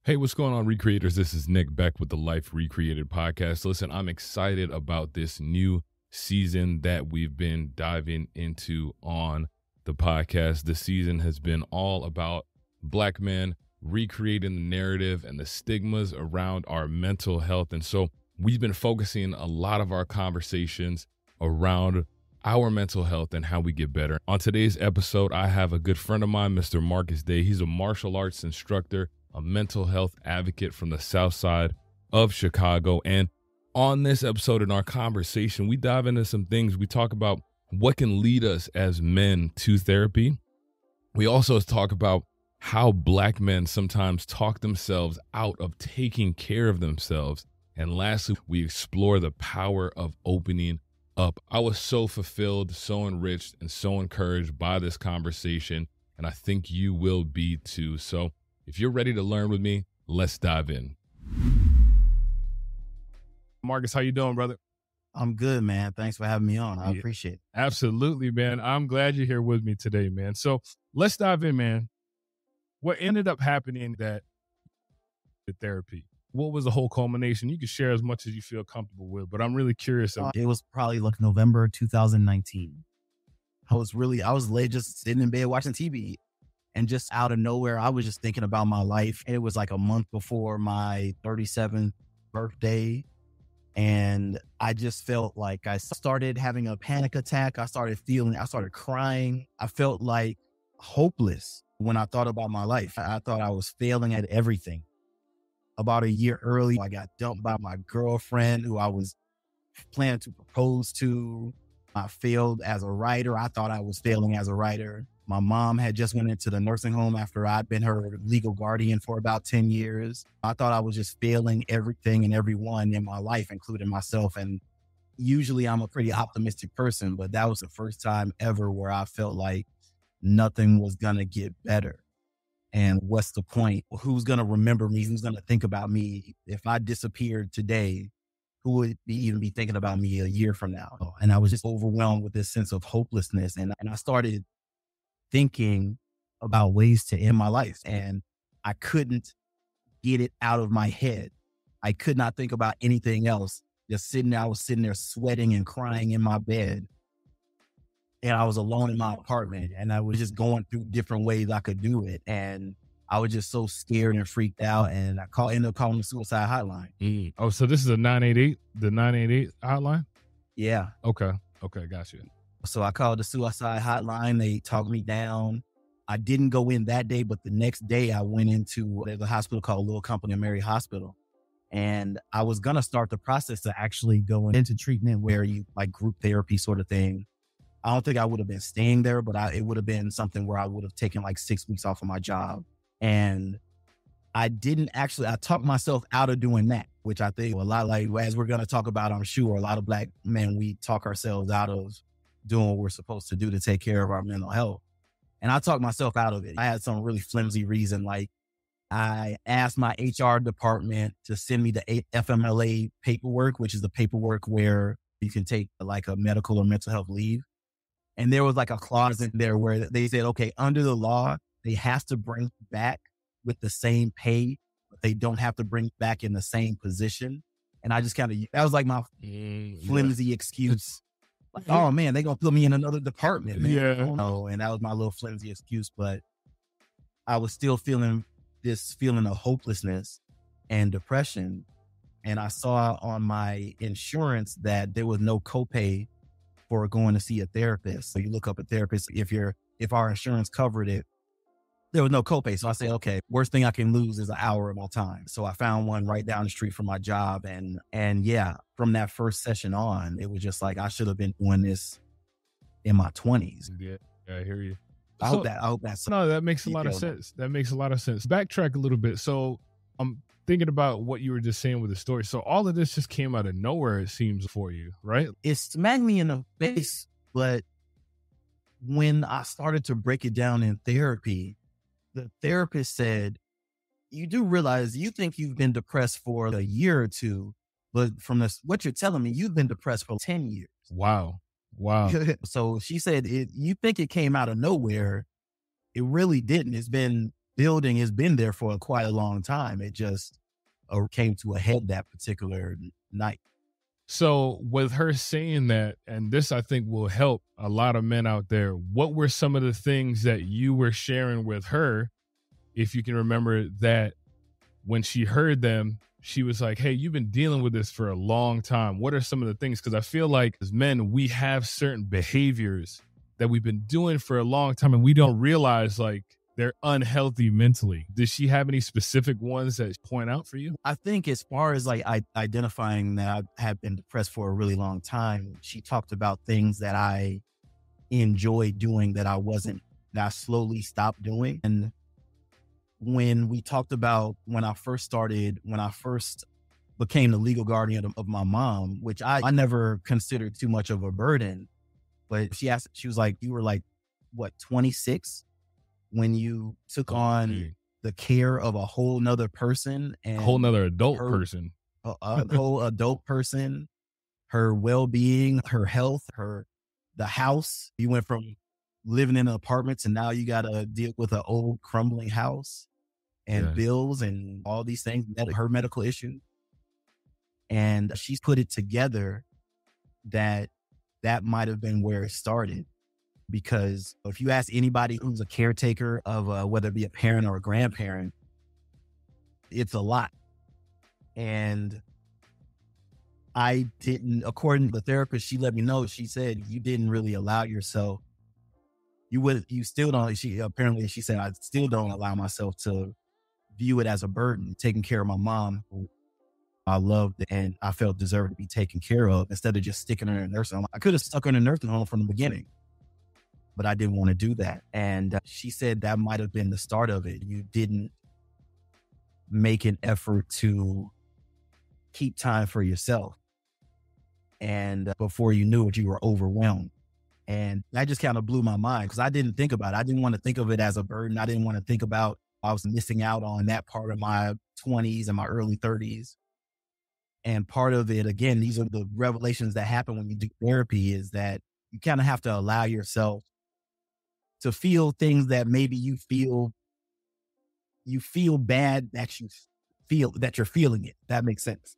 Hey, what's going on, Recreators? This is Nick Beck with the Life Recreated podcast. Listen, I'm excited about this new season that we've been diving into on the podcast. This season has been all about Black men recreating the narrative and the stigmas around our mental health. And so we've been focusing a lot of our conversations around our mental health and how we get better. On today's episode, I have a good friend of mine, Mr. Marcus Day. He's a martial arts instructor, a mental health advocate from the South Side of Chicago. And on this episode, in our conversation, we dive into some things. We talk about what can lead us as men to therapy. We also talk about how Black men sometimes talk themselves out of taking care of themselves. And lastly, we explore the power of opening up. I was so fulfilled, so enriched, and so encouraged by this conversation, and I think you will be too. So if you're ready to learn with me, let's dive in. Marcus, how you doing, brother? I'm good, man. Thanks for having me on. I appreciate it. Absolutely, man. I'm glad you're here with me today, man. So let's dive in, man. What ended up happening that the therapy? What was the whole culmination? You can share as much as you feel comfortable with, but I'm really curious. It was probably like November 2019. I was late just sitting in bed watching TV, and just out of nowhere, I was just thinking about my life. And it was like a month before my 37th birthday. And I just felt like I started having a panic attack. I started crying. I felt like hopeless when I thought about my life. I thought I was failing at everything. About a year early, I got dumped by my girlfriend who I was planning to propose to. I failed as a writer. I thought I was failing as a writer. My mom had just went into the nursing home after I'd been her legal guardian for about 10 years. I thought I was just failing everything and everyone in my life, including myself. And usually I'm a pretty optimistic person, but that was the first time ever where I felt like nothing was going to get better. And what's the point? Who's going to remember me? Who's going to think about me? If I disappeared today, who would even be thinking about me a year from now? And I was just overwhelmed with this sense of hopelessness. And I started thinking about ways to end my life. And I couldn't get it out of my head. I could not think about anything else. I was sitting there sweating and crying in my bed. And I was alone in my apartment, and I was just going through different ways I could do it. And I was just so scared and freaked out. And I ended up calling the suicide hotline. Oh, so this is a 988, the 988 hotline? Yeah. Okay, gotcha. So I called the suicide hotline. They talked me down. I didn't go in that day, but the next day I went into there's a hospital called Little Company of Mary Hospital. And I was going to start the process to actually go into treatment where you like group therapy sort of thing. I don't think I would have been staying there, but it would have been something where I would have taken like 6 weeks off of my job. And I talked myself out of doing that, which I think a lot, like as we're going to talk about, I'm sure a lot of Black men, we talk ourselves out of doing what we're supposed to do to take care of our mental health. And I talked myself out of it. I had some really flimsy reason. Like I asked my HR department to send me the FMLA paperwork, which is the paperwork where you can take like a medical or mental health leave. And there was like a clause in there where they said, okay, under the law, they have to bring back with the same pay, but they don't have to bring back in the same position. And I just that was like my flimsy excuse. Like, oh man, they're going to put me in another department, man. Yeah. Oh, no. And that was my little flimsy excuse, but I was still feeling this feeling of hopelessness and depression. And I saw on my insurance that there was no copay for going to see a therapist. So you look up a therapist, if our insurance covered it, there was no copay. So I said, okay, worst thing I can lose is an hour of my time. So I found one right down the street from my job. And yeah, from that first session on, it was just like, I should have been doing this in my 20s. Yeah, I hear you. I hope that's no, that makes a lot of sense. That makes a lot of sense. Backtrack a little bit. So I'm thinking about what you were just saying with the story. So all of this just came out of nowhere, it seems, for you, right? It smacked me in the face. But when I started to break it down in therapy, the therapist said, you do realize you think you've been depressed for a year or two, but from what you're telling me, you've been depressed for 10 years. Wow. So she said, you think it came out of nowhere. It really didn't. It's been building has been there for quite a long time. It just came to a head that particular night. So with her saying that, and this I think will help a lot of men out there, what were some of the things that you were sharing with her, if you can remember, that when she heard them, she was like, hey, you've been dealing with this for a long time. What are some of the things? Because I feel like as men, we have certain behaviors that we've been doing for a long time and we don't realize like they're unhealthy mentally. Does she have any specific ones that point out for you? I think as far as like identifying that I have been depressed for a really long time, she talked about things that I enjoyed doing that I slowly stopped doing. And when we talked about when I first became the legal guardian of my mom, which I never considered too much of a burden, but she was like, you were like, what, 26 when you took on the care of a whole nother person, and a whole nother adult person, a whole adult person, her well-being, her health, the house. You went from living in apartments and now you got to deal with an old crumbling house and bills and all these things, her medical issue. And she's put it together that might have been where it started. Because if you ask anybody who's a caretaker of whether it be a parent or a grandparent, it's a lot. And I didn't, according to the therapist, she let me know, she said, you didn't really allow yourself. She said, I still don't allow myself to view it as a burden, taking care of my mom, who I loved and I felt deserved to be taken care of, instead of just sticking her in a nursing home. I could have stuck her in a nursing home from the beginning, but I didn't want to do that. And she said that might have been the start of it. You didn't make an effort to keep time for yourself. And before you knew it, you were overwhelmed. And that just kind of blew my mind, because I didn't think about it. I didn't want to think of it as a burden. I didn't want to think about I was missing out on that part of my 20s and my early 30s. And part of it, again, these are the revelations that happen when you do therapy, is that you kind of have to allow yourself to feel things that maybe you feel bad that you're feeling it. That makes sense.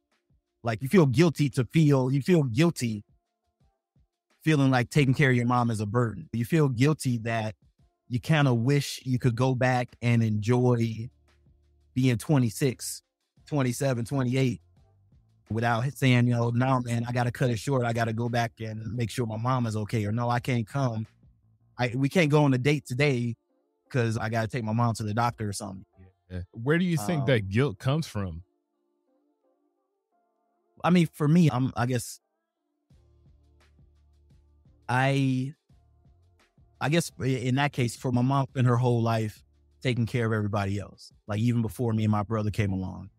Like you feel guilty feeling like taking care of your mom is a burden. You feel guilty that you kind of wish you could go back and enjoy being 26, 27, 28 without saying, no, man, I got to cut it short. I got to go back and make sure my mom is okay. Or no, I can't come. We can't go on a date today because I got to take my mom to the doctor or something. Yeah. Where do you think that guilt comes from? I mean, for me, I guess in that case, for my mom spent her whole life taking care of everybody else, like even before me and my brother came along,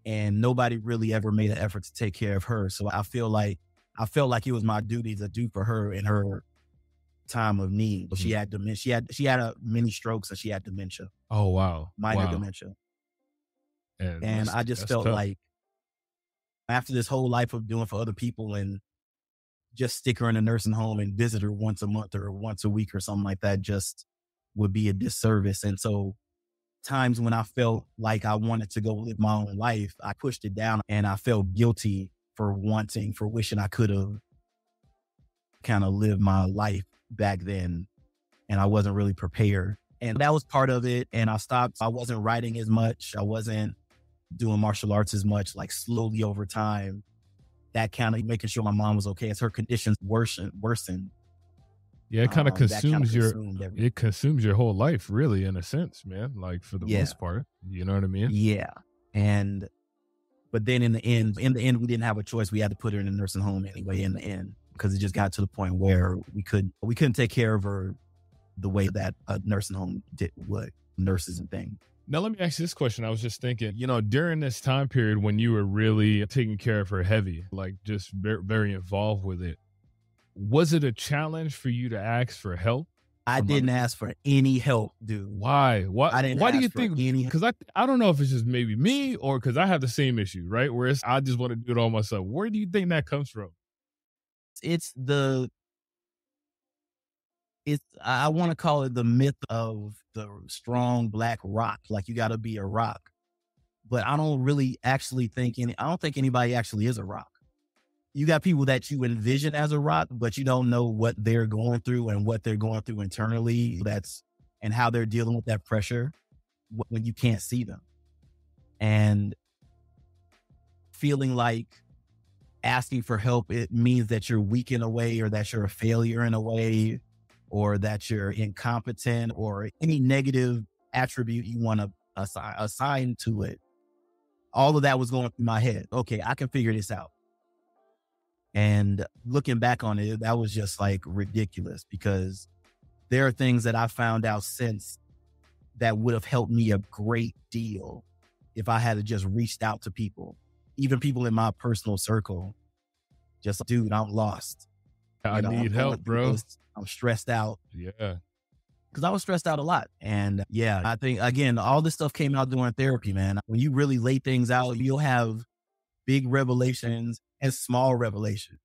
and nobody really ever made an effort to take care of her. So I felt like it was my duty to do for her in her time of need. Mm-hmm. She had dementia. She had many strokes and she had dementia. Oh, wow. Minor dementia. And I just felt tough. Like after this whole life of doing for other people and just stick her in a nursing home and visit her once a month or once a week or something like that just would be a disservice. And so times when I felt like I wanted to go live my own life, I pushed it down and I felt guilty for wishing I could have kind of lived my life back then. And I wasn't really prepared. And that was part of it. And I wasn't writing as much. I wasn't doing martial arts as much, like slowly over time, that kind of making sure my mom was okay as her conditions worsened. Yeah, it kind of consumes your whole life, really, in a sense, man. Like for the most part, you know what I mean? Yeah. But then in the end, we didn't have a choice. We had to put her in a nursing home anyway. In the end, because it just got to the point where we couldn't take care of her the way that a nursing home would, nurses and things. Now, let me ask you this question. I was just thinking, during this time period when you were really taking care of her heavy, like just very, very involved with it, was it a challenge for you to ask for help? I didn't ask for any help, dude. Why? I didn't Why ask do you for think? Any because I don't know if it's just maybe me or because I have the same issue, right? Where I just want to do it all myself. Where do you think that comes from? It's the I want to call it the myth of the strong black rock. Like you got to be a rock, but I don't really actually I don't think anybody actually is a rock. You got people that you envision as a rock, but you don't know what they're going through and what they're going through internally. And how they're dealing with that pressure when you can't see them. And feeling like asking for help, it means that you're weak in a way, or that you're a failure in a way, or that you're incompetent, or any negative attribute you want to assign to it. All of that was going through my head. Okay, I can figure this out. And looking back on it, that was just like ridiculous, because there are things that I found out since that would have helped me a great deal if I had just reached out to people, even people in my personal circle. Just, dude, I'm lost. I need help, bro. I'm stressed out. Yeah. Because I was stressed out a lot. And yeah, I think, again, all this stuff came out during therapy, man. When you really lay things out, you'll have big revelations and small revelations.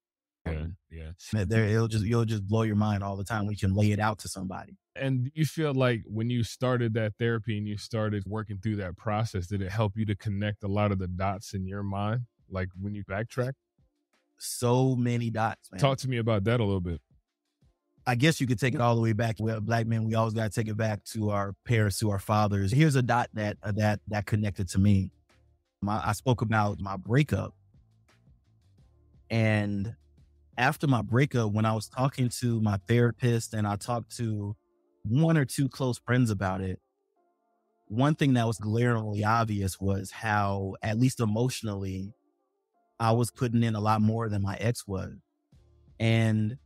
Yeah. You'll just blow your mind all the time when you can lay it out to somebody. And do you feel like when you started that therapy and you started working through that process, did it help you to connect a lot of the dots in your mind? Like when you backtrack? So many dots, man. Talk to me about that a little bit. I guess you could take it all the way back. We're Black men. We always got to take it back to our parents, to our fathers. Here's a dot that connected to me. I spoke about my breakup. And after my breakup, when I was talking to my therapist and I talked to one or two close friends about it, one thing that was glaringly obvious was how, at least emotionally, I was putting in a lot more than my ex was. And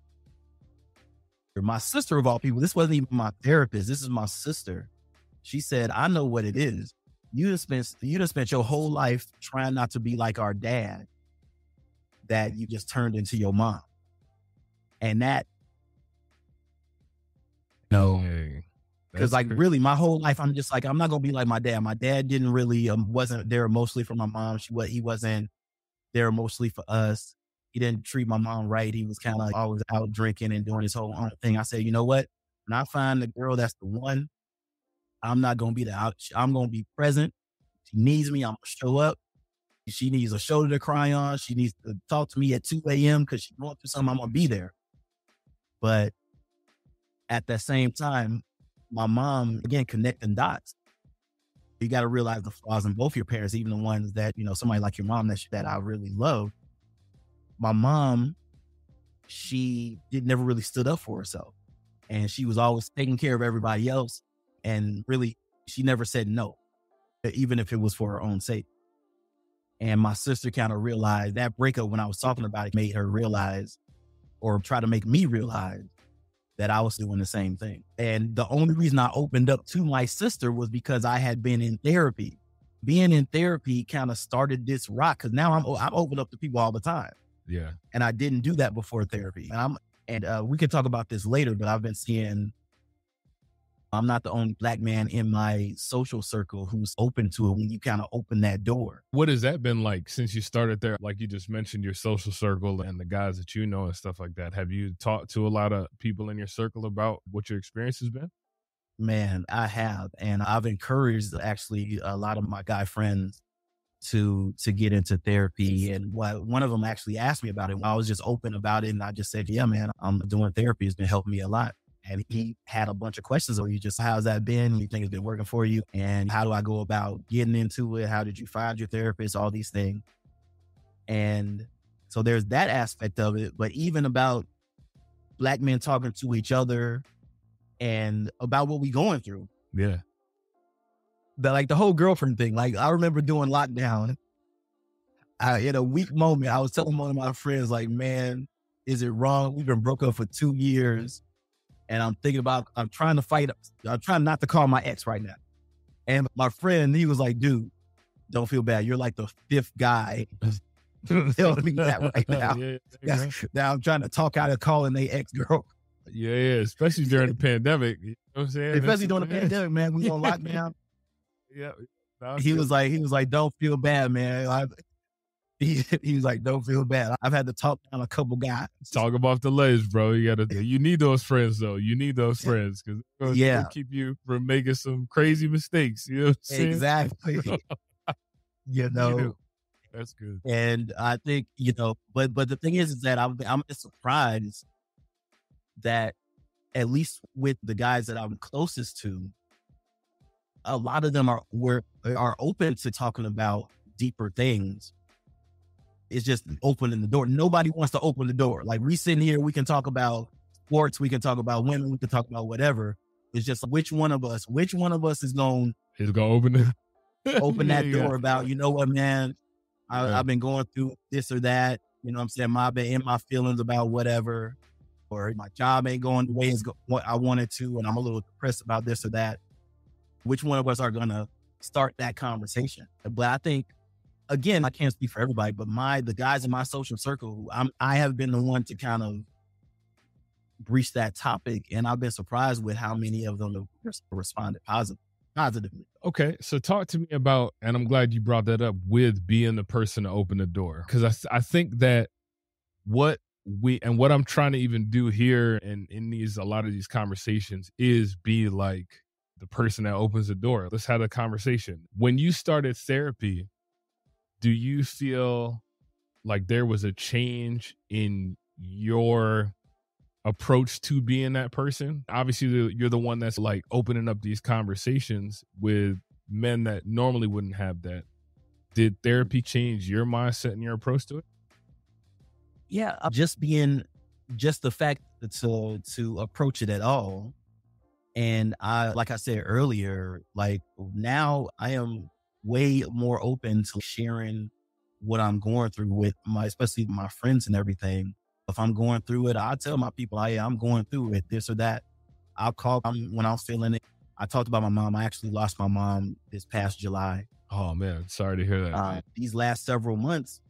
my sister, of all people, this wasn't even my therapist, this is my sister. She said, I know what it is. You just spent your whole life trying not to be like our dad, that you just turned into your mom. And that, because really my whole life, I'm just like, I'm not going to be like my dad. My dad didn't really, wasn't there emotionally for my mom. He wasn't there emotionally for us. He didn't treat my mom right. He was kind of always out drinking and doing his whole own thing. I said, you know what? When I find the girl that's the one, I'm not going to be I'm going to be present. She needs me. I'm going to show up. She needs a shoulder to cry on. She needs to talk to me at 2 a.m. because she's going through something. I'm going to be there. But at the same time, my mom, again, connecting dots. You got to realize the flaws in both your parents, even the ones that, somebody like your mom that I really love. My mom, she never really stood up for herself. And she was always taking care of everybody else. And really, she never said no, even if it was for her own sake. And my sister kind of realized that breakup, when I was talking about it, made her realize, or try to make me realize, that I was doing the same thing. And the only reason I opened up to my sister was because I had been in therapy. Being in therapy kind of started this rock, because now I'm open up to people all the time. Yeah. And I didn't do that before therapy. And we can talk about this later, but I've been seeing, I'm not the only Black man in my social circle who's open to it when you kind of open that door. What has that been like since you started there? Like you just mentioned your social circle and the guys that you know and stuff like that. Have you talked to a lot of people in your circle about what your experience has been? Man, I have. And I've encouraged actually a lot of my guy friends to get into therapy. And one of them actually asked me about it. I was just open about it. And I just said, yeah, man, I'm doing therapy. It's been helping me a lot. And he had a bunch of questions. Or how's that been? You think it's been working for you? And how do I go about getting into it? How did you find your therapist? All these things. And so there's that aspect of it. But even about Black men talking to each other and about what we going through. Yeah. The whole girlfriend thing. Like, I remember doing lockdown. In a weak moment, I was telling one of my friends, like, man, is it wrong? We've been broke up for 2 years. And I'm trying not to call my ex right now. And my friend, he was like, dude, don't feel bad. You're like the 5th guy telling me that right now. Yeah. Now I'm trying to talk out of calling they ex-girl. Yeah. Especially during the pandemic. You know what I'm saying? Especially during the pandemic, man. We on lockdown. Yeah. He was like, don't feel bad, man. he was like, don't feel bad. I've had to talk down a couple guys. Talk them off the ledge, bro. You need those friends though. You need those friends because they'll keep you from making some crazy mistakes. You know what I'm saying? Exactly. You know, that's good. And I think, but the thing is that I'm just surprised that at least with the guys that I'm closest to, a lot of them are open to talking about deeper things. It's just opening the door. Nobody wants to open the door. Like we sitting here, we can talk about sports, we can talk about women, we can talk about whatever. It's just which one of us is going to open it. Open that door about, you know what, man, I've been going through this or that. You know what I'm saying? I've been in my feelings about whatever, or my job ain't going the way what I wanted to, and I'm a little depressed about this or that. Which one of us are going to start that conversation? But I think, again, I can't speak for everybody, but the guys in my social circle, I have been the one to kind of breach that topic, and I've been surprised with how many of them have responded positively. Okay, so talk to me about, and I'm glad you brought that up, with being the person to open the door, because I think that what I'm trying to even do here and in a lot of these conversations is be like the person that opens the door. Let's have a conversation. When you started therapy, do you feel like there was a change in your approach to being that person? Obviously, you're the one that's like opening up these conversations with men that normally wouldn't have that. Did therapy change your mindset and your approach to it? Yeah, just the fact to approach it at all. And like I said earlier, like now I am way more open to sharing what I'm going through with especially my friends and everything. If I'm going through it, I tell my people, I'm going through it, this or that. I'll call when I'm feeling it. I talked about my mom. I actually lost my mom this past July. Oh man, sorry to hear that. These last several months,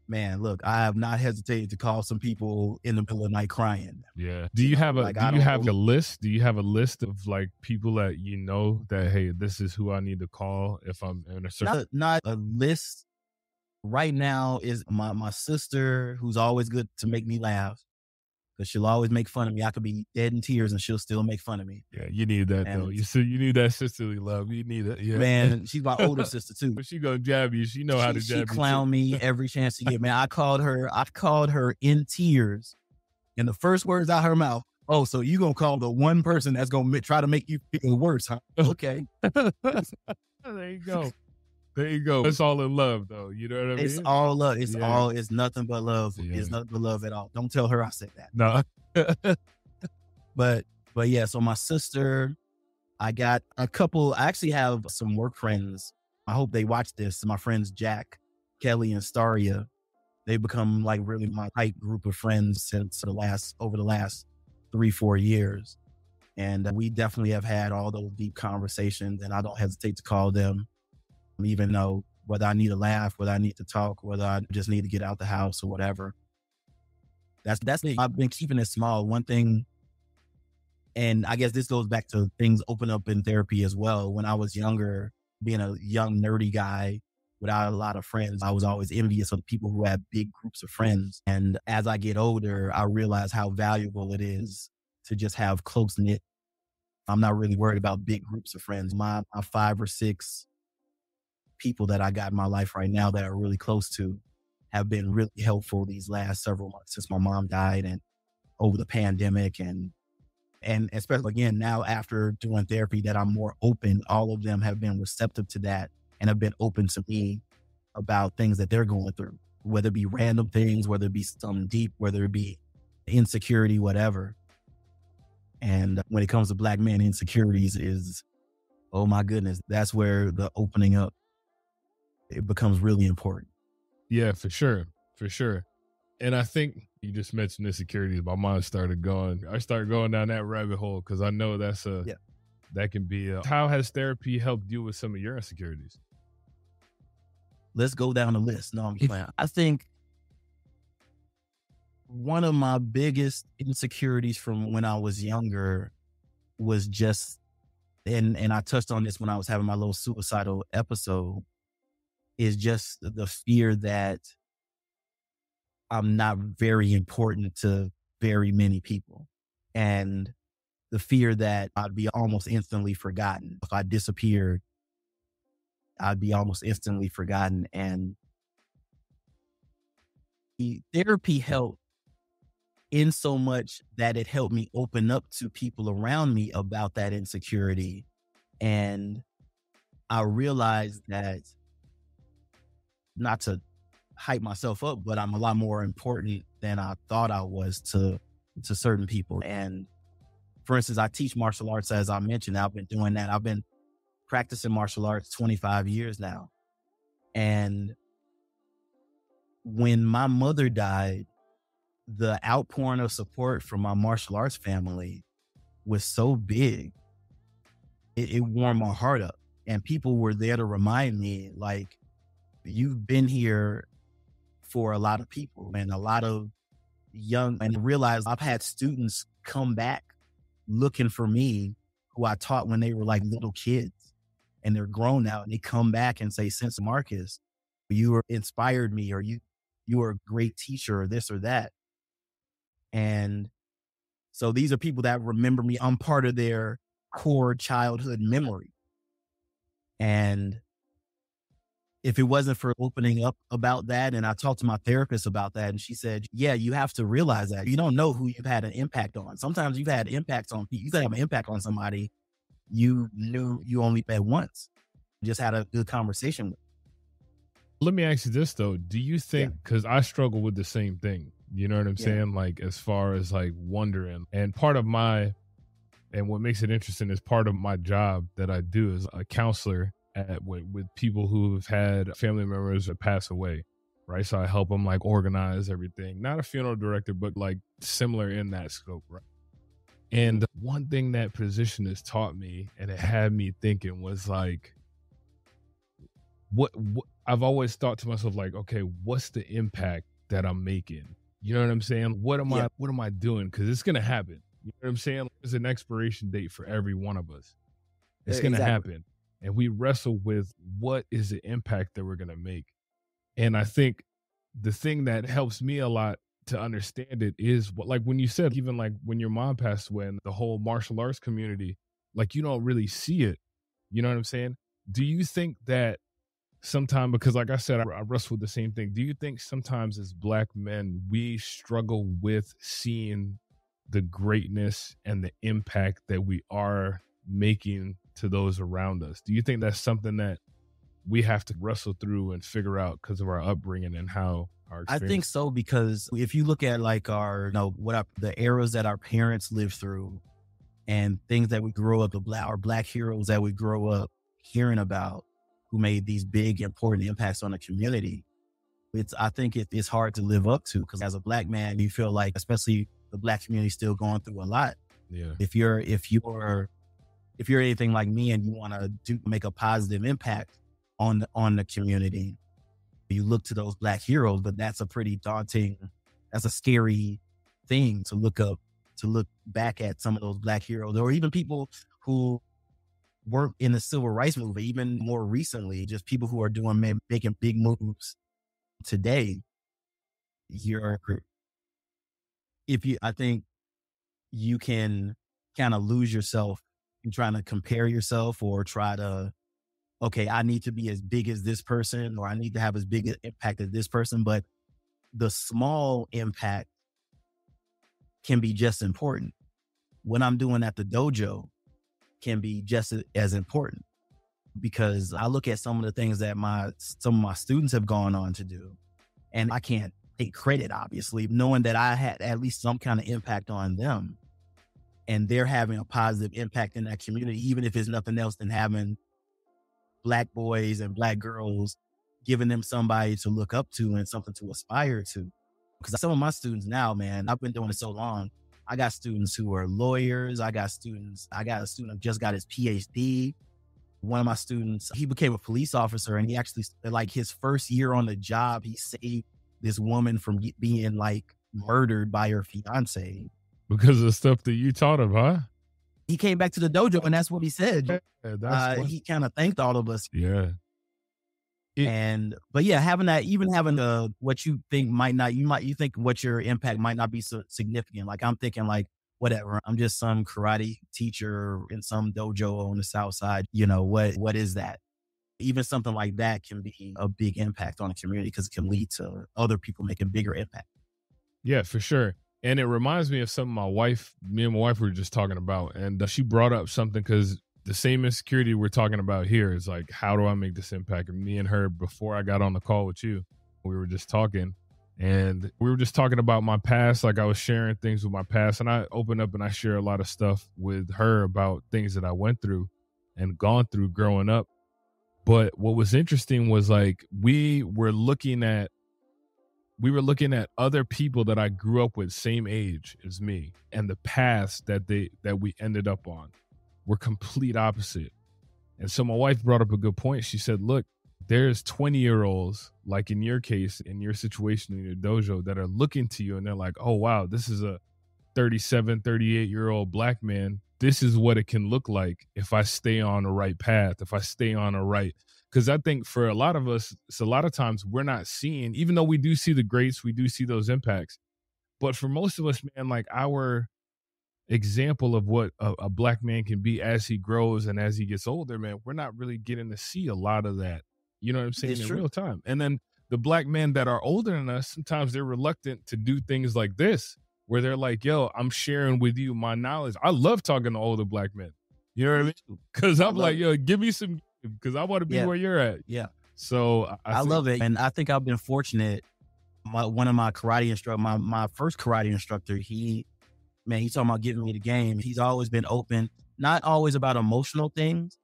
man, look, I have not hesitated to call some people in the middle of the night crying. Yeah. Do you have a list? Do you have a list of like people that that, hey, this is who I need to call if I'm in a certain... Not a list. Right now is my sister, who's always good to make me laugh, because she'll always make fun of me. I could be dead in tears and she'll still make fun of me. Yeah, you need that though. You need that sisterly love. You need it. Yeah, man. She's my older sister too. But she gonna jab you. She know how to jab you. She clown me every chance she get. Man, I called her in tears, and the first words out her mouth, "Oh, so you gonna call the one person that's gonna try to make you feel worse, huh?" Okay. There you go. There you go. It's all in love, though. You know what I mean? It's all love. It's nothing but love. Yeah. It's nothing but love at all. Don't tell her I said that. No. But yeah, so my sister, I got a couple. I actually have some work friends. I hope they watch this. My friends, Jack, Kelly, and Staria. They've become like really my tight group of friends since over the last 3-4 years. And we definitely have had all those deep conversations, and I don't hesitate to call them. Even though whether I need a laugh, whether I need to talk, whether I just need to get out the house or whatever. That's it. I've been keeping it small. One thing, and I guess this goes back to things open up in therapy as well. When I was younger, being a young, nerdy guy without a lot of friends, I was always envious of people who had big groups of friends. And as I get older, I realize how valuable it is to just have close-knit. I'm not really worried about big groups of friends. My 5 or 6 people that I got in my life right now that are really close to have been really helpful these last several months since my mom died and over the pandemic. And especially again, now after doing therapy that I'm more open, all of them have been receptive to that and have been open to me about things that they're going through, whether it be random things, whether it be something deep, whether it be insecurity, whatever. And when it comes to Black men, insecurities is, oh my goodness, that's where the opening up, it becomes really important. Yeah, for sure. For sure. And I think you just mentioned insecurities. My mind started going down that rabbit hole because I know that can be how has therapy helped deal with some of your insecurities? Let's go down the list. No, I'm playing. I think one of my biggest insecurities from when I was younger was just, and I touched on this when I was having my little suicidal episode, is just the fear that I'm not very important to very many people. And the fear that I'd be almost instantly forgotten. If I disappeared, I'd be almost instantly forgotten. And the therapy helped in so much that it helped me open up to people around me about that insecurity. And I realized that, not to hype myself up, but I'm a lot more important than I thought I was to certain people. And for instance, I teach martial arts, as I mentioned. I've been doing that. I've been practicing martial arts 25 years now. And when my mother died, the outpouring of support from my martial arts family was so big. It warmed my heart up. And people were there to remind me, like, you've been here for a lot of people and a lot of young, and I realized I've had students come back looking for me who I taught when they were like little kids, and they're grown now, and they come back and say, "Since Marcus, you inspired me," or you were a great teacher, or this or that. And so these are people that remember me. I'm part of their core childhood memory. And if it wasn't for opening up about that, and I talked to my therapist about that, and she said, yeah, you have to realize that you don't know who you've had an impact on. Sometimes you've had impacts on people. You could have an impact on somebody you knew you only met once, just had a good conversation with. Let me ask you this though. Do you think, because I struggle with the same thing, you know what I'm saying? Like, as far as like wondering, and part of what makes it interesting is part of my job that I do as a counselor with people who've had family members that pass away, right? So I help them like organize everything. Not a funeral director, but like similar in that scope, right? And one thing that position has taught me, and it had me thinking, was like, what I've always thought to myself, like, okay, what's the impact that I'm making? You know what I'm saying? What am I doing? Because it's gonna happen. You know what I'm saying? There's an expiration date for every one of us. It's gonna happen. And we wrestle with, what is the impact that we're gonna make? And I think the thing that helps me a lot to understand it is what, like when you said, even like when your mom passed away and the whole martial arts community, like you don't really see it. You know what I'm saying? Do you think that sometimes, because like I said, I wrestle with the same thing. Do you think sometimes as Black men, we struggle with seeing the greatness and the impact that we are making to those around us? Do you think that's something that we have to wrestle through and figure out because of our upbringing and how our experience? I think so, because if you look at like the eras that our parents lived through and things that we grew up, our Black heroes that we grow up hearing about, who made these big, important impacts on the community, I think it's hard to live up to, because as a Black man, you feel like, especially the Black community, still going through a lot. Yeah. If you're anything like me and you want to make a positive impact on the community, you look to those Black heroes. But that's that's a scary thing to look back at some of those Black heroes, or even people who work in the civil rights movement, even more recently, just people who are making big moves today. I think you can kind of lose yourself in trying to compare yourself, or try to, okay, I need to be as big as this person, or I need to have as big an impact as this person. But the small impact can be just important. What I'm doing at the dojo can be just as important, because I look at some of the things that some of my students have gone on to do, and I can't take credit, obviously, knowing that I had at least some kind of impact on them, and they're having a positive impact in that community, even if it's nothing else than having Black boys and Black girls, giving them somebody to look up to and something to aspire to. Because some of my students now, man, I've been doing it so long, I got students who are lawyers. I got a student who just got his PhD. One of my students, he became a police officer, and he actually, like, his first year on the job, he saved this woman from being like murdered by her fiance. Because of the stuff that you taught him, huh? He came back to the dojo, and that's what he said. He kind of thanked all of us. Yeah. But yeah, having that, even having what you think might not, you think what your impact might not be so significant. Like I'm thinking like, whatever, I'm just some karate teacher in some dojo on the South Side. What is that? Even something like that can be a big impact on a community because it can lead to other people making bigger impact. Yeah, for sure. And it reminds me of something me and my wife were just talking about. And she brought up something because the same insecurity we're talking about here is like, how do I make this impact? And me and her, before I got on the call with you, we were just talking and we were just talking about my past. Like I was sharing things with my past, and I open up and I share a lot of stuff with her about things that I went through and gone through growing up. But what was interesting was like, we were looking at other people that I grew up with, same age as me, and the paths that we ended up on were complete opposite. And so my wife brought up a good point. She said, look, there's 20-year-olds, like in your case, in your situation, in your dojo, that are looking to you and they're like, oh, wow, this is a 37, 38-year-old black man. This is what it can look like if I stay on the right path, if I stay on the right. Because I think for a lot of us, it's a lot of times we're not seeing, even though we do see the greats, we do see those impacts. But for most of us, man, like our example of what a black man can be as he grows and as he gets older, man, we're not really getting to see a lot of that. You know what I'm saying? It's in true. real time. And then the black men that are older than us, sometimes they're reluctant to do things like this, where they're like, yo, I'm sharing with you my knowledge. I love talking to older black men. You know what I mean? Because I'm like, yo, give me some, because I want to be where you're at. Yeah. So I love it. And I think I've been fortunate. One of my karate instructor, my first karate instructor, he's talking about giving me the game. He's always been open, not always about emotional things,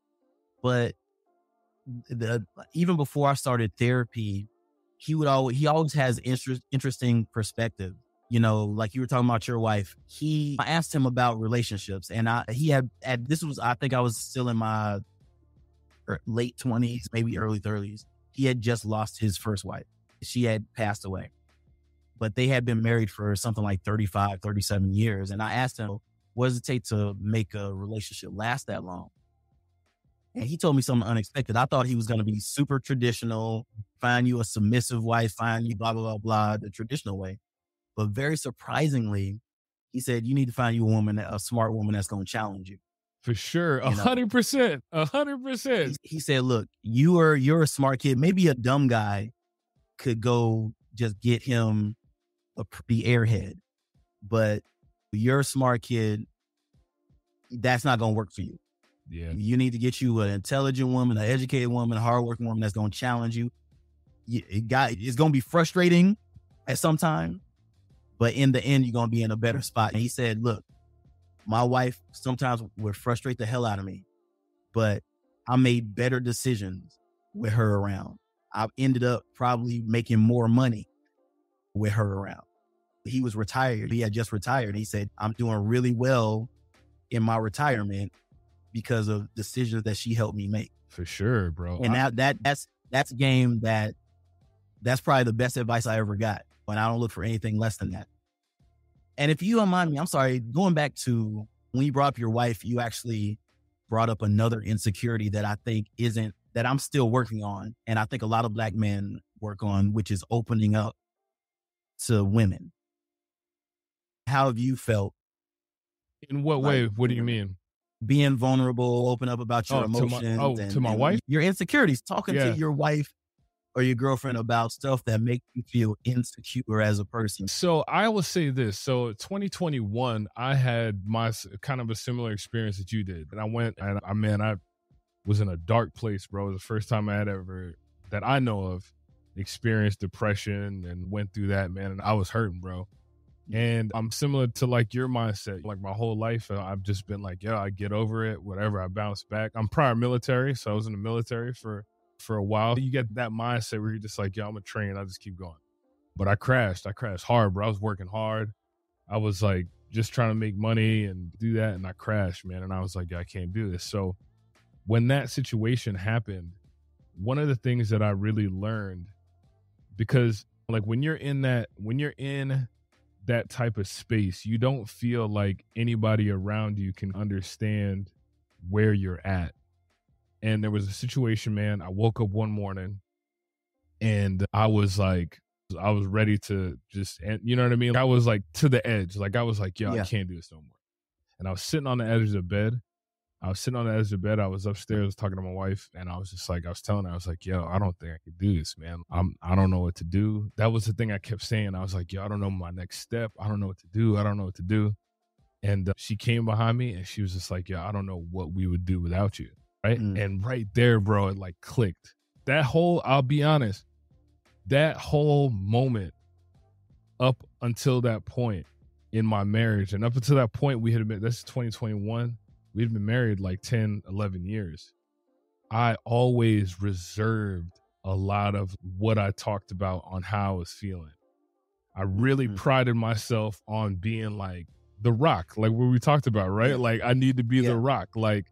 but even before I started therapy, he always has interesting perspective. Like you were talking about your wife. I asked him about relationships, and I think I was still in my late 20s, maybe early 30s. He had just lost his first wife. She had passed away, but they had been married for something like 35, 37 years. And I asked him, what does it take to make a relationship last that long? And he told me something unexpected. I thought he was going to be super traditional, find you a submissive wife, find you blah, blah, blah, blah, the traditional way. But very surprisingly, he said, you need to find you a smart woman that's going to challenge you. For sure. 100%. 100%. He said, look, you're a smart kid. Maybe a dumb guy could go just get him a pretty airhead, but you're a smart kid. That's not going to work for you. Yeah. You need to get you an intelligent woman, an educated woman, a hardworking woman that's going to challenge you. It's going to be frustrating at some time, but in the end, you're going to be in a better spot. And he said, look, my wife sometimes would frustrate the hell out of me, but I made better decisions with her around. I ended up probably making more money with her around. He was retired. He had just retired. He said, I'm doing really well in my retirement because of decisions that she helped me make. For sure, bro. And that's a game that's probably the best advice I ever got. And I don't look for anything less than that. And if you don't mind me, I'm sorry, going back to when you brought up your wife, you actually brought up another insecurity that I think that I'm still working on. And I think a lot of black men work on, which is opening up to women. How have you felt? In what way? What do you mean? Being vulnerable, open up about your emotions. To my wife? Your insecurities, talking to your wife or your girlfriend about stuff that make you feel insecure as a person. So I will say this. So 2021, I had my kind of a similar experience that you did. And I went and I was in a dark place, bro. It was the first time I had ever, that I know of, experienced depression and went through that, man. And I was hurting, bro. And I'm similar to like your mindset. Like my whole life, I've just been like, I get over it, whatever. I bounce back. I'm prior military. So I was in the military for a while. You get that mindset where you're just like, I'm a train. I'll just keep going. But I crashed hard, bro. I was working hard. I was like just trying to make money and do that. And I crashed, man. And I was like, I can't do this. So when that situation happened, one of the things that I really learned, because like when you're in that type of space, you don't feel like anybody around you can understand where you're at. And there was a situation, man. I woke up one morning And I was like, I was ready to just, you know what I mean? I was like to the edge. Like I was like, yo, I Yeah. can't do this no more. And I was sitting on the edge of the bed. I was upstairs talking to my wife, and I was just like, I was telling her, I was like, yo, I don't think I could do this, man. I don't know what to do. That was the thing I kept saying. I was like, yo, I don't know my next step. I don't know what to do. I don't know what to do. And she came behind me and she was just like, yo, I don't know what we would do without you. Right. And right there, bro, it like clicked. I'll be honest, that whole moment up until that point in my marriage, and up until that point, we had been, this is 2021. We'd been married like 10, 11 years. I always reserved a lot of what I talked about on how I was feeling. I really prided myself on being like the rock, like what we talked about, right? Yeah. Like I need to be the rock. Like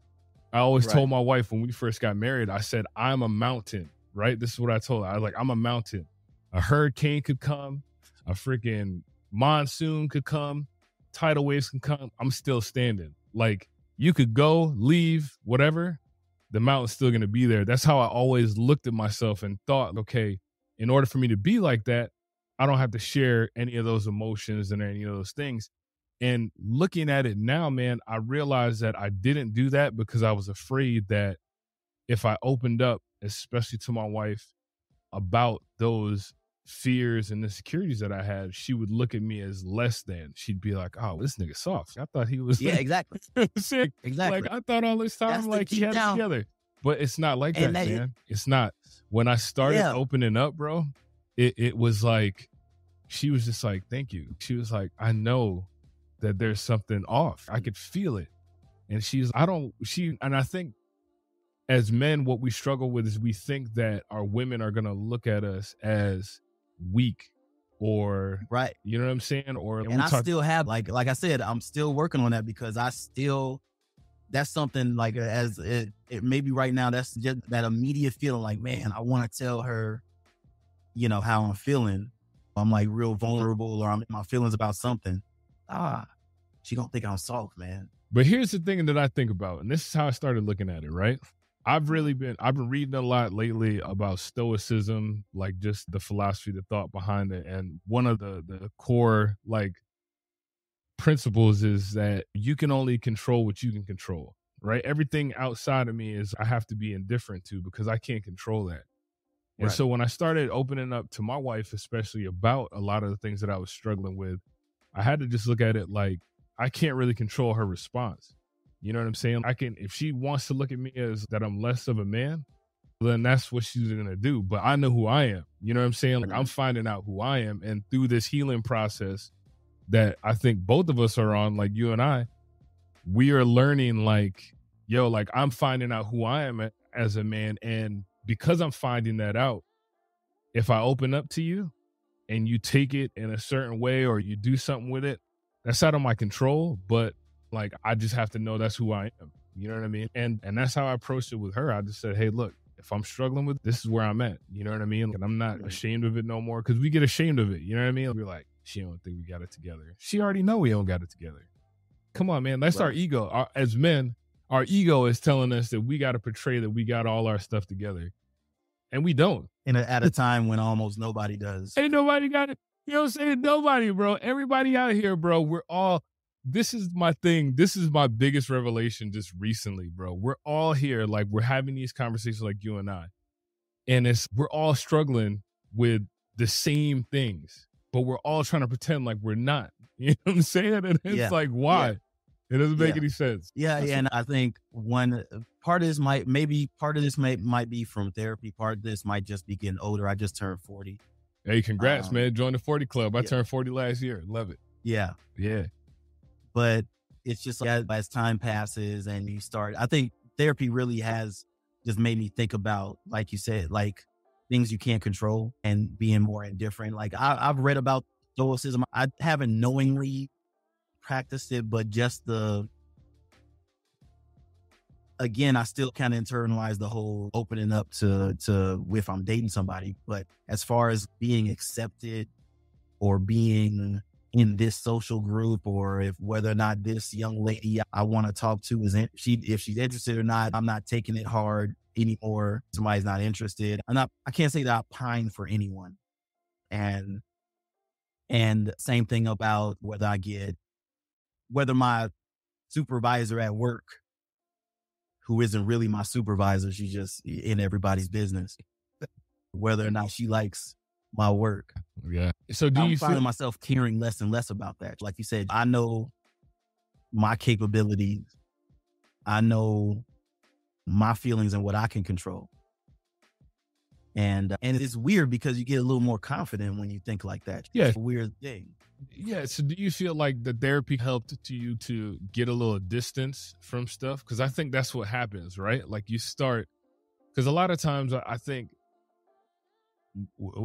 I always told my wife when we first got married, I said, I'm a mountain, right? This is what I told her. I was like, I'm a mountain. A hurricane could come, a freaking monsoon could come, tidal waves can come. I'm still standing. Like you could go, leave, whatever, the mountain's still going to be there. That's how I always looked at myself and thought, okay, in order for me to be like that, I don't have to share any of those emotions and any of those things. And looking at it now, man, I realized that I didn't do that because I was afraid that if I opened up, especially to my wife, about those fears and insecurities that I had, she would look at me as less than. She'd be like, oh, this nigga soft. I thought he was exactly. sick. Exactly. Like I thought all this time like he had it together. But it's not like that, man. It's not. When I started opening up, bro, it was like, she was just like, thank you. She was like, I know that there's something off. I could feel it. And and I think as men, what we struggle with is we think that our women are going to look at us as weak or, you know what I'm saying? And I still have, like I said, I'm still working on that because that's something like it maybe right now, that's just that immediate feeling like, man, I want to tell her, you know, how I'm feeling. I'm like real vulnerable or I'm in my feelings about something. She don't think I'm soft, man. But here's the thing that I think about, and this is how I started looking at it, right? I've been reading a lot lately about stoicism, like just the philosophy, the thought behind it. And one of the core like principles is that you can only control what you can control, right? Everything outside of me I have to be indifferent to because I can't control that. And so when I started opening up to my wife, especially about a lot of the things that I was struggling with, I had to just look at it like I can't really control her response. You know what I'm saying? If she wants to look at me as that I'm less of a man, then that's what she's going to do. But I know who I am. You know what I'm saying? Like I'm finding out who I am. And through this healing process that I think both of us are on, like you and I, we are learning like, yo, like I'm finding out who I am as a man. And because I'm finding that out, if I open up to you and you take it in a certain way or you do something with it, that's out of my control. But like, I just have to know that's who I am. You know what I mean? And that's how I approached it with her. I just said, hey, look, if I'm struggling with this is where I'm at. You know what I mean? And I'm not ashamed of it no more because we get ashamed of it. You know what I mean? We're like, she don't think we got it together. She already know we don't got it together. Come on, man. That's our ego. As men, our ego is telling us that we got to portray that we got all our stuff together. And we don't. And at a time when almost nobody does. Ain't nobody got it. You know what I'm saying? Nobody, bro. Everybody out here, bro. This is my thing. This is my biggest revelation just recently, bro. We're all here. Like we're having these conversations like you and I. And we're all struggling with the same things, but we're all trying to pretend like we're not. You know what I'm saying? And it's like, why? Yeah. It doesn't make any sense. Yeah. And I think one part of this might be from therapy. Part of this might just be getting older. I just turned 40. Hey, congrats, man. Join the 40 club. I turned 40 last year. Love it. Yeah. Yeah. But it's just like as time passes and you start, I think therapy really has just made me think about, like you said, like things you can't control and being more indifferent. Like I've read about stoicism. I haven't knowingly practiced it, but just again, I still kind of internalize the whole opening up to if I'm dating somebody. But as far as being accepted or being in this social group, or if whether or not this young lady I want to talk to if she's interested or not, I'm not taking it hard. anymore. Somebody's not interested. I can't say that I pine for anyone. And same thing about whether my supervisor at work, who isn't really my supervisor, she's just in everybody's business, whether or not she likes my work. Yeah. So I'm finding myself caring less and less about that. Like you said, I know my capabilities. I know my feelings and what I can control. And it's weird because you get a little more confident when you think like that. Yeah. It's a weird thing. Yeah. So do you feel like the therapy helped to you to get a little distance from stuff? Because I think that's what happens, right? Like you start, because a lot of times I think,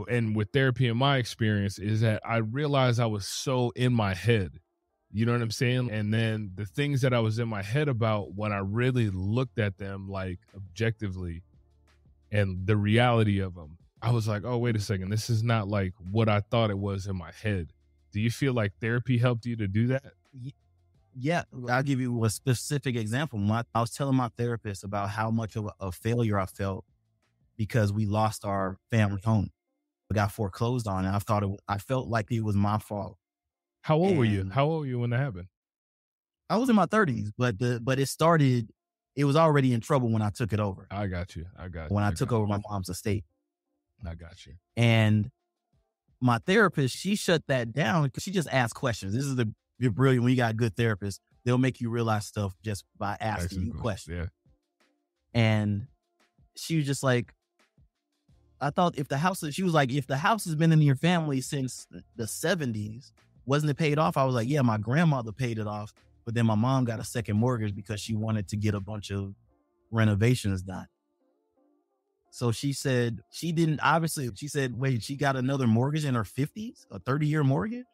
and with therapy in my experience, is that I realized I was so in my head. You know what I'm saying? And then the things that I was in my head about, when I really looked at them like objectively and the reality of them, I was like, oh, wait a second. This is not like what I thought it was in my head. Do you feel like therapy helped you to do that? Yeah. I'll give you a specific example. I was telling my therapist about how much of a failure I felt because we lost our family home. We got foreclosed on, and I felt like it was my fault. How old were you? How old were you when that happened? I was in my 30s, but it was already in trouble when I took it over. I got you. When I took over my mom's estate. I got you. And my therapist, she shut that down because she just asked questions. This is you're brilliant when you got a good therapist. They'll make you realize stuff just by asking you questions. Yeah. And she was just like, if the house has been in your family since the 70s, wasn't it paid off? I was like, yeah, my grandmother paid it off, but then my mom got a second mortgage because she wanted to get a bunch of renovations done. So she said wait, she got another mortgage in her 50s, a 30-year mortgage?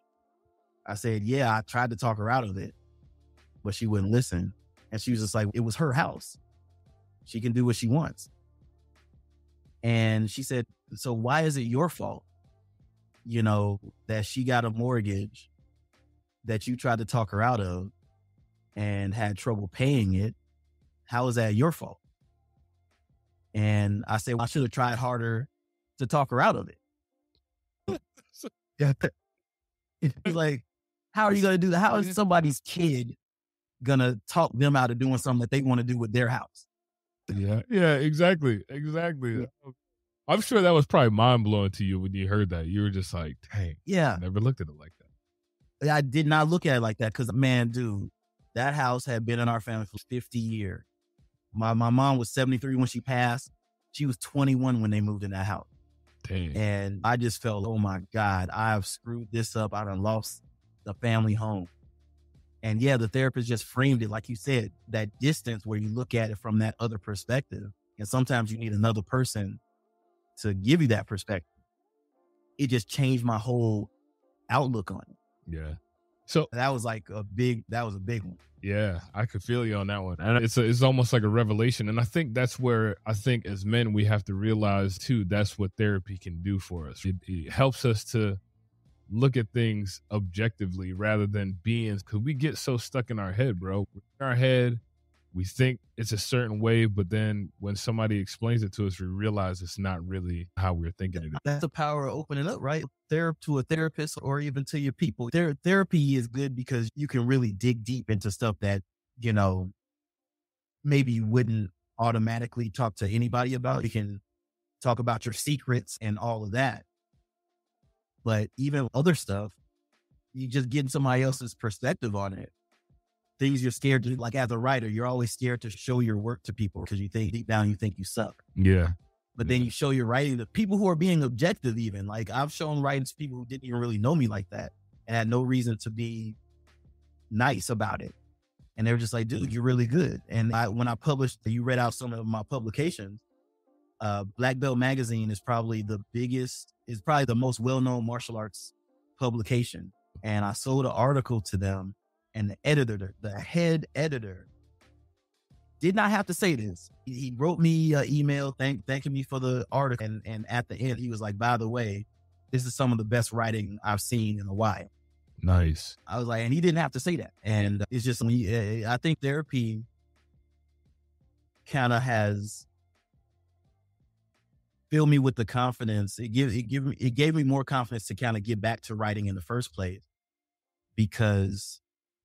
I said, yeah, I tried to talk her out of it, but she wouldn't listen. And she was just like, it was her house. She can do what she wants. And she said, so why is it your fault? That she got a mortgage that you tried to talk her out of and had trouble paying it. How is that your fault? And I said, well, I should have tried harder to talk her out of it. He's like, how are you going to do that? How is somebody's kid going to talk them out of doing something that they want to do with their house? Yeah, exactly. Yeah. I'm sure that was probably mind blowing to you when you heard that. You were just like, dang, I never looked at it like that. I did not look at it like that because, man, dude, that house had been in our family for 50 years. My mom was 73 when she passed. She was 21 when they moved in that house. Dang. And I just felt, oh my God, I've screwed this up. I done lost the family home. And yeah, the therapist just framed it, like you said, that distance where you look at it from that other perspective. And sometimes you need another person to give you that perspective. It just changed my whole outlook on it. Yeah. So that was a big one. Yeah, I could feel you on that one. And it's almost like a revelation. And I think that's where I think as men, we have to realize too, that's what therapy can do for us. It helps us to look at things objectively rather than because we get so stuck in our head, bro. In our head, we think it's a certain way, but then when somebody explains it to us, we realize it's not really how we're thinking it. That's the power of opening up, right? To a therapist or even to your people. Therapy is good because you can really dig deep into stuff that, maybe you wouldn't automatically talk to anybody about. You can talk about your secrets and all of that. But even other stuff, you just getting somebody else's perspective on it. Things you're scared to, like as a writer, you're always scared to show your work to people because you think deep down you think you suck. Yeah. But then you show your writing to people who are being objective even. Like I've shown writing to people who didn't even really know me like that and had no reason to be nice about it. And they were just like, dude, you're really good. And when I published, you read out some of my publications, Black Belt Magazine is probably the most well-known martial arts publication. And I sold an article to them. And the head editor, did not have to say this. He wrote me an email thanking me for the article. And at the end, he was like, by the way, this is some of the best writing I've seen in a while. Nice. I was like, and he didn't have to say that. And it's just, I think therapy kind of has filled me with the confidence. It gave me more confidence to kind of get back to writing in the first place, because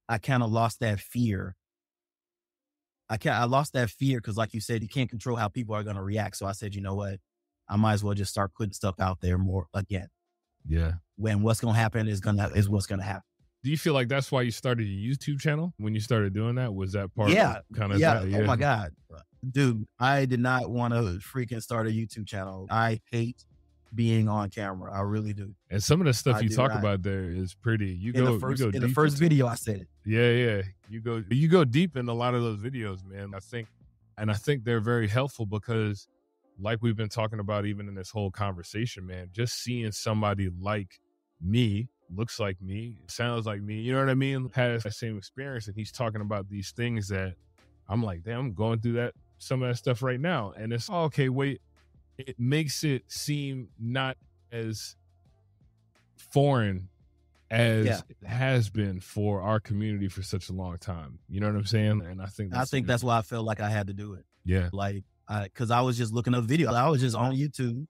I kind of lost that fear. I lost that fear because, like you said, you can't control how people are going to react. So I said, you know what? I might as well just start putting stuff out there more again. Yeah. When what's going to happen is what's going to happen. Do you feel like that's why you started your YouTube channel when you started doing that? Was that part Yeah. of kind of Yeah. that? Yeah. Oh my God. Dude, I did not want to freaking start a YouTube channel. I hate being on camera. I really do. And some of the stuff I you do talk not. about there is pretty. You In go the first, you go in deep the first into- video, I said it. Yeah. You go deep in a lot of those videos, man. I think they're very helpful because, like we've been talking about even in this whole conversation, man, just seeing somebody like me, looks like me, sounds like me, you know what I mean, has that same experience, and he's talking about these things that I'm like, damn, I'm going through some of that stuff right now. And it's okay, wait, it makes it seem not as foreign as it has been for our community for such a long time. You know what I'm saying? And I think that's why I felt like I had to do it. Yeah. Like, because I was just looking up videos. I was just on YouTube,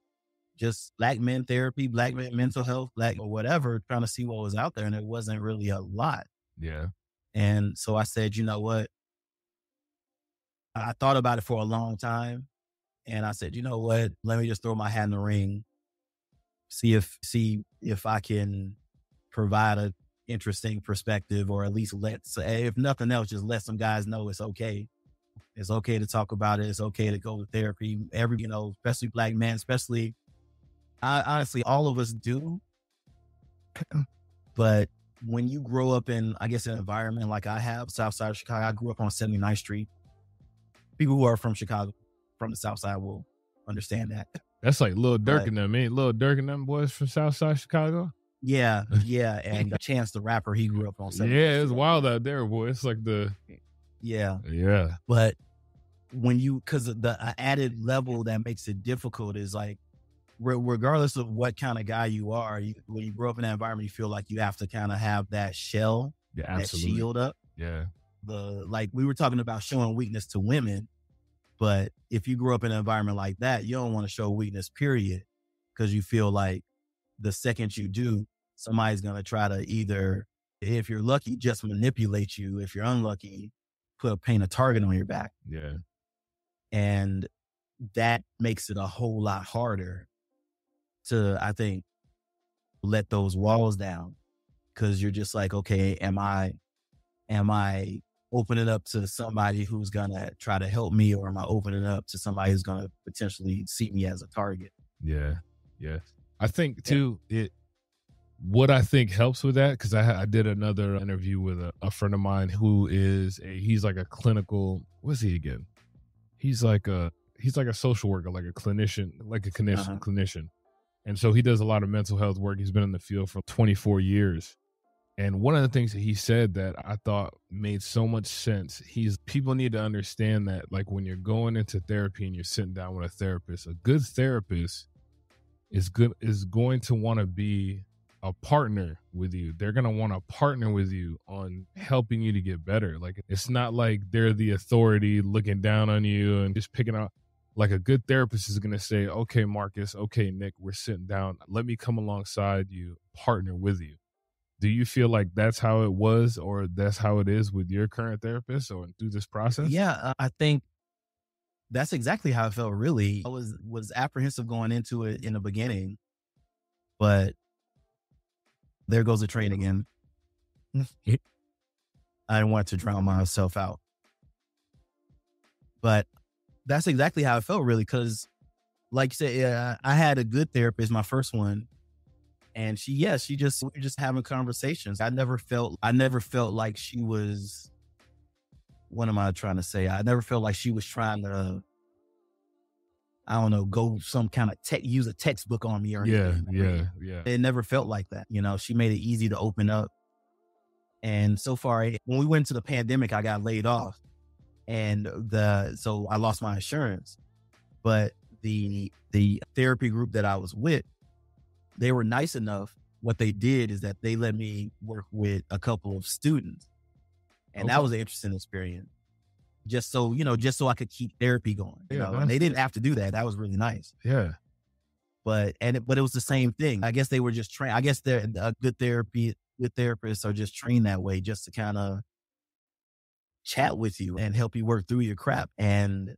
just Black men therapy, Black men mental health, Black or whatever, trying to see what was out there. And it wasn't really a lot. Yeah. And so I said, you know what? I thought about it for a long time. And I said, you know what? Let me just throw my hat in the ring, see if I can provide a interesting perspective, or at least if nothing else, just let some guys know it's okay. It's okay to talk about it. It's okay to go to therapy. Especially Black men, honestly, all of us do. But when you grow up in, I guess, an environment like I have, South Side of Chicago, I grew up on 79th Street. People who are from Chicago, from the South Side, will understand that. That's like Lil Durk and them, ain't Lil Durk and them boys from South Side Chicago? Yeah. And Chance the Rapper, he grew up on 79th Yeah, it's wild out there, boy. It's like Yeah. But because the added level that makes it difficult is like, regardless of what kind of guy you are, when you grow up in that environment, you feel like you have to kind of have that shell, that shield up. Yeah. Like we were talking about showing weakness to women, but if you grow up in an environment like that, you don't want to show weakness, period. Because you feel like the second you do, somebody's going to try to either, if you're lucky, just manipulate you. If you're unlucky, paint a target on your back. Yeah. And that makes it a whole lot harder to, I think, let those walls down, because you're just like, okay, am I opening up to somebody who's gonna try to help me, or am I opening up to somebody who's gonna potentially see me as a target? Yeah. I think too, what I think helps with that, because I did another interview with a friend of mine who he's like a clinical, what's he again? He's like a social worker, like a clinician, clinician. And so he does a lot of mental health work. He's been in the field for 24 years. And one of the things that he said that I thought made so much sense, people need to understand that, like, when you're going into therapy and you're sitting down with a therapist, a good therapist is going to want to be a partner with you. They're going to want to partner with you on helping you to get better. Like, it's not like they're the authority looking down on you and just picking out. Like, a good therapist is going to say, okay, Marcus, okay, Nick, we're sitting down. Let me come alongside you, partner with you. Do you feel like that's how it was, or that's how it is with your current therapist, or through this process? Yeah, I think that's exactly how I felt, really. I was apprehensive going into it in the beginning, but there goes the train again. I didn't want to drown myself out. But that's exactly how I felt, really, because, like you said, I had a good therapist, my first one. And we were just having conversations. I never felt like she was, what am I trying to say? I never felt like she was trying to, I don't know, go some kind of use a textbook on me or anything. Yeah. It never felt like that. She made it easy to open up. And so far, when we went to the pandemic, I got laid off, and so I lost my insurance. But the therapy group that I was with, they were nice enough. What they did is that they let me work with a couple of students. And that was an interesting experience. Just so I could keep therapy going. And they didn't have to do that. That was really nice. Yeah. but it was the same thing. I guess they were just trained. I guess they're a good therapists are just trained that way, just to kind of chat with you and help you work through your crap. And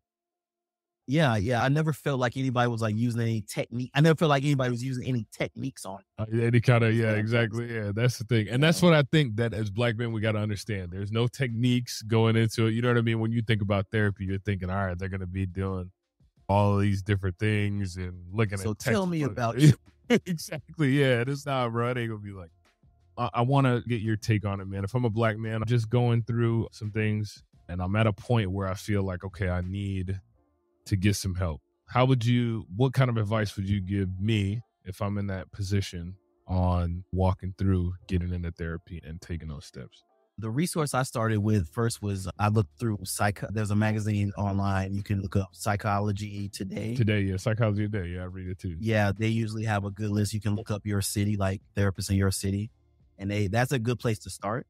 yeah, I never felt like anybody was like using any technique. I never felt like anybody was using any techniques on it. Any kind of, yeah, Yeah, exactly. Yeah, that's the thing. And that's what I think that as black men, we got to understand. There's no techniques going into it. You know what I mean? When you think about therapy, you're thinking, all right, they're going to be doing all of these different things and looking So at tell me textbooks. about you. Exactly. Yeah, it's not, bro. It ain't going to be like, I want to get your take on it, man. If I'm a black man, I'm just going through some things and I'm at a point where I feel like, okay, I need to get some help. What kind of advice would you give me if I'm in that position on walking through getting into therapy and taking those steps? The resource I started with first was I looked through there's a magazine online. You can look up Psychology Today. Psychology Today. Yeah, I read it too. Yeah, they usually have a good list. You can look up your city, like therapists in your city. And that's a good place to start.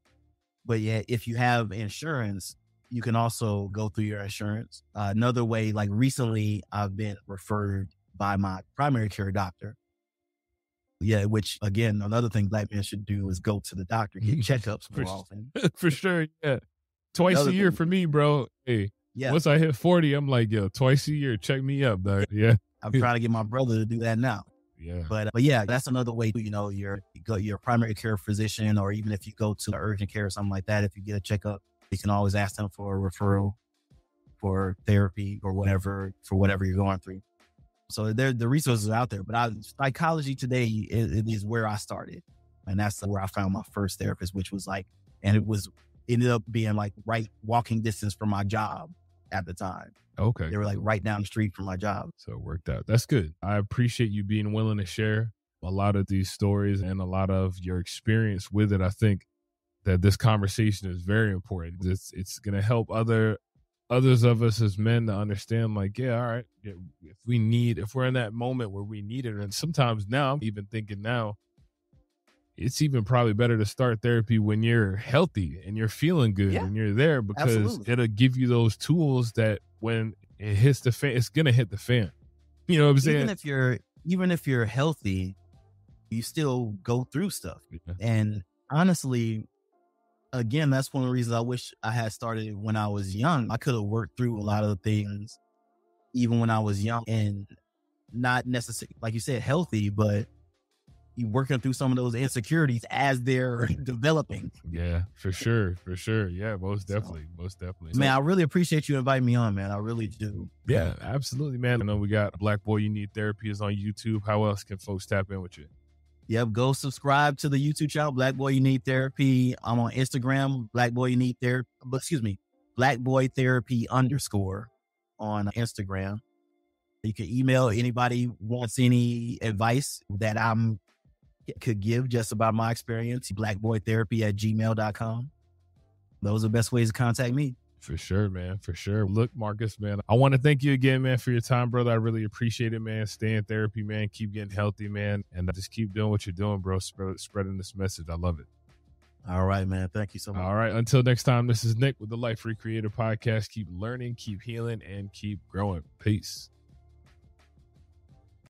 But yeah, if you have insurance, you can also go through your insurance. Another way, like recently, I've been referred by my primary care doctor. Yeah, which again, another thing black men should do is go to the doctor, get checkups more often. For sure, yeah. Twice a year for me, bro. Hey, yeah. Once I hit 40, I'm like, yo, twice a year, check me up, dog. Yeah. I'm trying to get my brother to do that now. Yeah. But yeah, that's another way, your primary care physician, or even if you go to urgent care or something like that, if you get a checkup, you can always ask them for a referral for therapy or whatever, for whatever you're going through. So the resources are out there, but Psychology Today is where I started. And that's where I found my first therapist, which was like, and ended up being like right walking distance from my job at the time. Okay. They were like right down the street from my job. So it worked out. That's good. I appreciate you being willing to share a lot of these stories and a lot of your experience with it. I think that this conversation is very important. It's going to help others of us as men to understand, like, yeah, all right, if we're in that moment where we need it. And sometimes now, I'm even thinking now, it's even probably better to start therapy when you're healthy and you're feeling good and you're there, because absolutely. It'll give you those tools that when it hits the fan, it's going to hit the fan. You know what I'm saying? Even if you're healthy, you still go through stuff. Yeah. And honestly, again, that's one of the reasons I wish I had started when I was young. I could have worked through a lot of the things even when I was young, and not necessarily, like you said, healthy, but you working through some of those insecurities as they're developing. Yeah, for sure. Yeah, most definitely. Man, I really appreciate you inviting me on, man. I really do. Yeah, absolutely, man. I know we got Black Boy You Need Therapy is on YouTube. How else can folks tap in with you? Yep, go subscribe to the YouTube channel, Black Boy You Need Therapy. I'm on Instagram, Black Boy Therapy _ on Instagram. You can email anybody wants any advice that I'm could give just about my experience, blackboytherapy@gmail.com. Those are the best ways to contact me. For sure, man. For sure. Look, Marcus, man, I want to thank you again, man, for your time, brother. I really appreciate it, man. Stay in therapy, man. Keep getting healthy, man. And just keep doing what you're doing, bro. Spreading this message. I love it. All right, man. Thank you so much. All right. Until next time, this is Nick with the Life Recreated Podcast. Keep learning, keep healing, and keep growing. Peace.